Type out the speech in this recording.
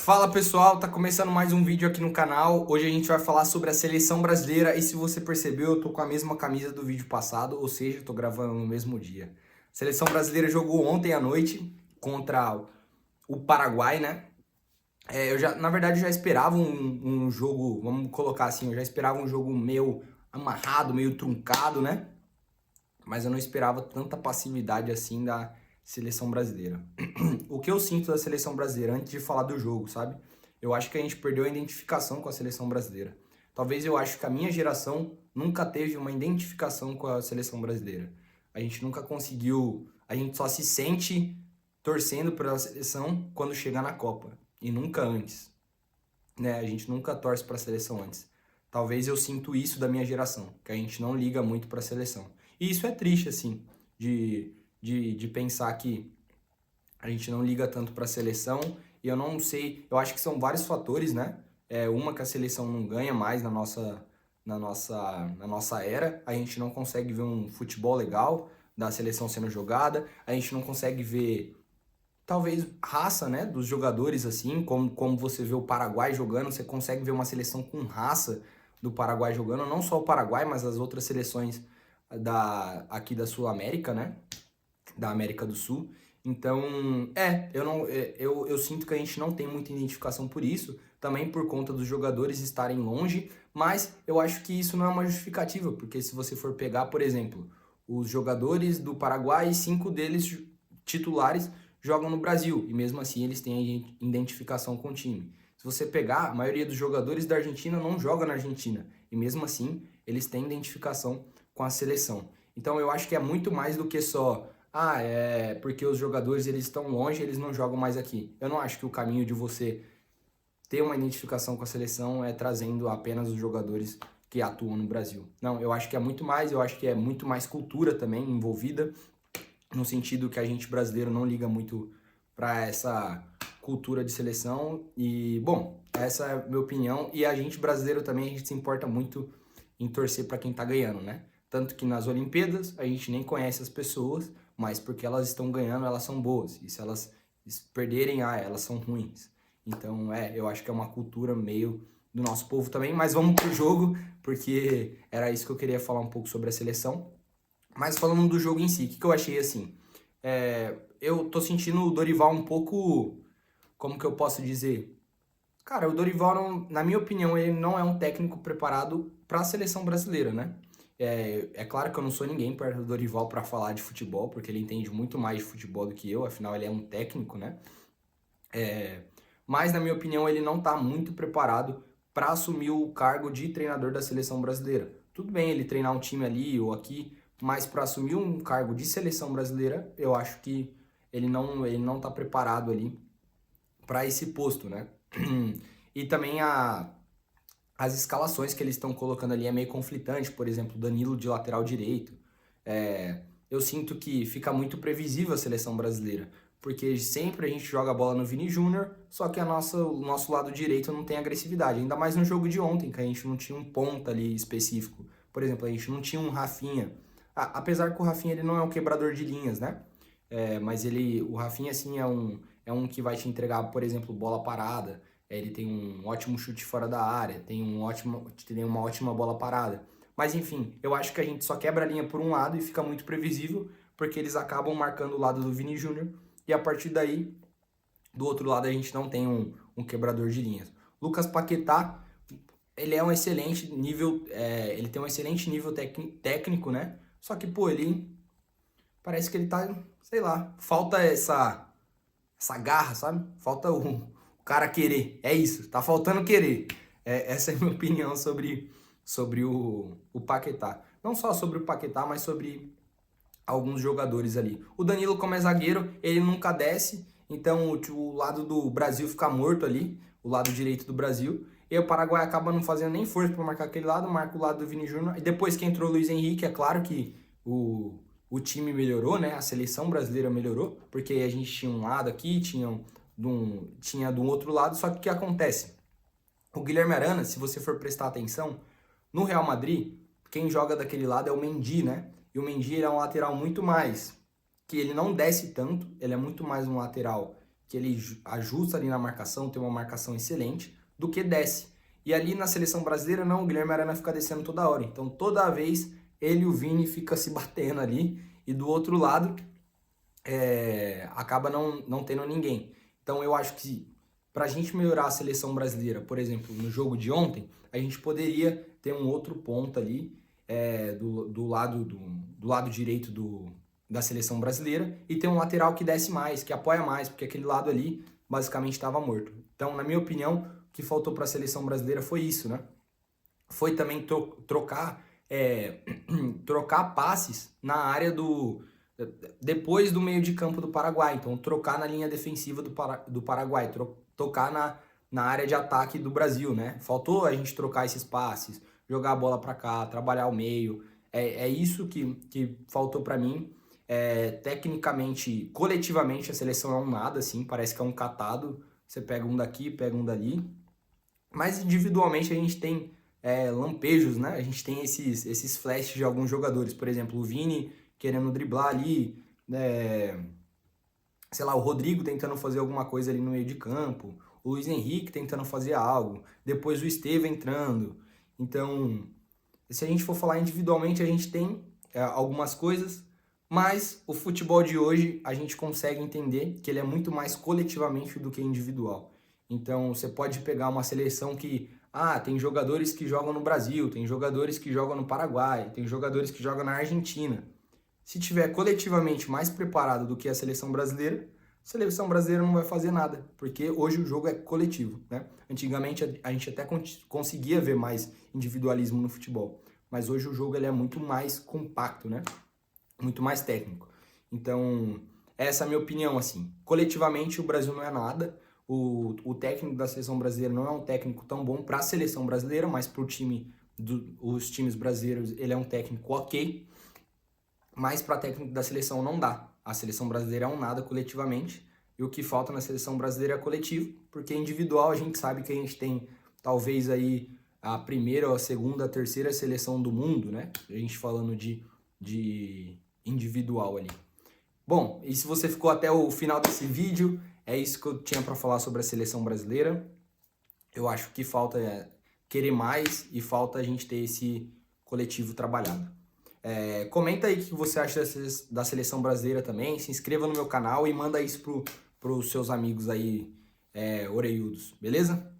Fala pessoal, tá começando mais um vídeo aqui no canal. Hoje a gente vai falar sobre a seleção brasileira e se você percebeu, eu tô com a mesma camisa do vídeo passado, ou seja, eu tô gravando no mesmo dia. A seleção brasileira jogou ontem à noite contra o Paraguai, né? Na verdade, eu já esperava um jogo, vamos colocar assim, eu já esperava um jogo meio amarrado, meio truncado, né? Mas eu não esperava tanta passividade assim da seleção brasileira. O que eu sinto da seleção brasileira, antes de falar do jogo, sabe? Eu acho que a gente perdeu a identificação com a seleção brasileira. Talvez eu acho que a minha geração nunca teve uma identificação com a seleção brasileira. A gente nunca conseguiu, a gente só se sente torcendo pela seleção quando chega na Copa e nunca antes, né? A gente nunca torce para a seleção antes. Talvez eu sinto isso da minha geração, que a gente não liga muito para a seleção. E isso é triste, assim, de pensar que a gente não liga tanto para a seleção. E eu não sei, eu acho que são vários fatores, né? Uma que a seleção não ganha mais na nossa era. A gente não consegue ver um futebol legal da seleção sendo jogada. A gente não consegue ver talvez raça, né, dos jogadores assim, como você vê o Paraguai jogando, você consegue ver uma seleção com raça do Paraguai jogando, não só o Paraguai, mas as outras seleções aqui da Sul América, né, da América do Sul. Então, eu não eu sinto que a gente não tem muita identificação por isso, também por conta dos jogadores estarem longe, mas eu acho que isso não é uma justificativa, porque se você for pegar, por exemplo, os jogadores do Paraguai, 5 deles titulares jogam no Brasil, e mesmo assim eles têm identificação com o time. Se você pegar, a maioria dos jogadores da Argentina não joga na Argentina, e mesmo assim eles têm identificação com a seleção. Então eu acho que é muito mais do que só, porque os jogadores eles estão longe, eles não jogam mais aqui. Eu não acho que o caminho de você ter uma identificação com a seleção é trazendo apenas os jogadores que atuam no Brasil. Não, eu acho que é muito mais, eu acho que é muito mais cultura também envolvida, no sentido que a gente brasileiro não liga muito para essa cultura de seleção. E, bom, essa é a minha opinião. E a gente brasileiro também, a gente se importa muito em torcer para quem tá ganhando, né? Tanto que nas Olimpíadas a gente nem conhece as pessoas, mas porque elas estão ganhando, elas são boas. E se elas perderem, elas são ruins. Então, eu acho que é uma cultura meio do nosso povo também. Mas vamos pro jogo, porque era isso que eu queria falar um pouco sobre a seleção. Mas falando do jogo em si, o que eu achei assim? Eu tô sentindo o Dorival um pouco, como que eu posso dizer? Cara, o Dorival, na minha opinião, ele não é um técnico preparado para a seleção brasileira, né? É claro que eu não sou ninguém perto do Dorival para falar de futebol, porque ele entende muito mais de futebol do que eu, afinal ele é um técnico, né? Mas, na minha opinião, ele não está muito preparado para assumir o cargo de treinador da seleção brasileira. Tudo bem ele treinar um time ali ou aqui, mas para assumir um cargo de seleção brasileira, eu acho que ele não está preparado ali para esse posto, né? E também as escalações que eles estão colocando ali é meio conflitante, por exemplo, Danilo de lateral direito. Eu sinto que fica muito previsível a seleção brasileira, porque sempre a gente joga a bola no Vini Júnior, só que o nosso lado direito não tem agressividade, ainda mais no jogo de ontem, que a gente não tinha um ponta ali específico. Por exemplo, a gente não tinha um Rafinha, apesar que o Rafinha ele não é um quebrador de linhas, né? Mas o Rafinha assim é um que vai te entregar, por exemplo, bola parada, ele tem um ótimo chute fora da área, tem uma ótima bola parada. Mas enfim, eu acho que a gente só quebra a linha por um lado e fica muito previsível, porque eles acabam marcando o lado do Vini Júnior e a partir daí, do outro lado, a gente não tem um quebrador de linhas. Lucas Paquetá, ele é um excelente nível, ele tem um excelente nível técnico, né? Só que, pô, ele parece que ele tá, sei lá, falta essa garra, sabe? Falta o cara querer. É isso, tá faltando querer. Essa é a minha opinião sobre o Paquetá. Não só sobre o Paquetá, mas sobre alguns jogadores ali. O Danilo, como é zagueiro, ele nunca desce, então o lado do Brasil fica morto ali, o lado direito do Brasil. E o Paraguai acaba não fazendo nem força para marcar aquele lado, marca o lado do Vini Júnior. E depois que entrou o Luiz Henrique, é claro que o time melhorou, né? A seleção brasileira melhorou, porque a gente tinha um lado aqui, tinha do outro lado, só que o que acontece? O Guilherme Arana, se você for prestar atenção, no Real Madrid, quem joga daquele lado é o Mendy, né? E o Mendy é um lateral muito mais, que ele não desce tanto, ele é muito mais um lateral que ele ajusta ali na marcação, tem uma marcação excelente, do que desce. E ali na seleção brasileira, não, o Guilherme Arana fica descendo toda hora. Então toda vez ele e o Vini fica se batendo ali, e do outro lado acaba não tendo ninguém. Então eu acho que para a gente melhorar a seleção brasileira, por exemplo, no jogo de ontem, a gente poderia ter um outro ponto ali do lado direito da seleção brasileira e ter um lateral que desce mais, que apoia mais, porque aquele lado ali basicamente estava morto. Então, na minha opinião, o que faltou para a seleção brasileira foi isso, né? Foi também trocar passes na área depois do meio de campo do Paraguai. Então, trocar na linha defensiva do Paraguai, tocar na área de ataque do Brasil, né? Faltou a gente trocar esses passes, jogar a bola para cá, trabalhar o meio. É isso que faltou para mim. Tecnicamente, coletivamente, a seleção é um nada, assim, parece que é um catado. Você pega um daqui, pega um dali. Mas individualmente a gente tem lampejos, né? A gente tem esses flashes de alguns jogadores. Por exemplo, o Vini querendo driblar ali, sei lá, o Rodrigo tentando fazer alguma coisa ali no meio de campo, o Luiz Henrique tentando fazer algo, depois o Estevão entrando. Então, se a gente for falar individualmente, a gente tem algumas coisas, mas o futebol de hoje a gente consegue entender que ele é muito mais coletivamente do que individual. Então, você pode pegar uma seleção que, tem jogadores que jogam no Brasil, tem jogadores que jogam no Paraguai, tem jogadores que jogam na Argentina. Se tiver coletivamente mais preparado do que a seleção brasileira não vai fazer nada, porque hoje o jogo é coletivo, né? Antigamente a gente até conseguia ver mais individualismo no futebol, mas hoje o jogo ele é muito mais compacto, né? Muito mais técnico. Então, essa é a minha opinião, assim. Coletivamente o Brasil não é nada, o técnico da seleção brasileira não é um técnico tão bom para a seleção brasileira, mas para os times brasileiros ele é um técnico ok, mas para técnico da seleção não dá. A seleção brasileira é um nada coletivamente, e o que falta na seleção brasileira é coletivo, porque individual a gente sabe que a gente tem talvez aí a primeira, a segunda, a terceira seleção do mundo, né? A gente falando de individual ali. Bom, e se você ficou até o final desse vídeo, é isso que eu tinha para falar sobre a seleção brasileira. Eu acho que falta querer mais e falta a gente ter esse coletivo trabalhado. Comenta aí o que você acha da seleção brasileira também, se inscreva no meu canal e manda isso para os seus amigos aí orelhudos, beleza?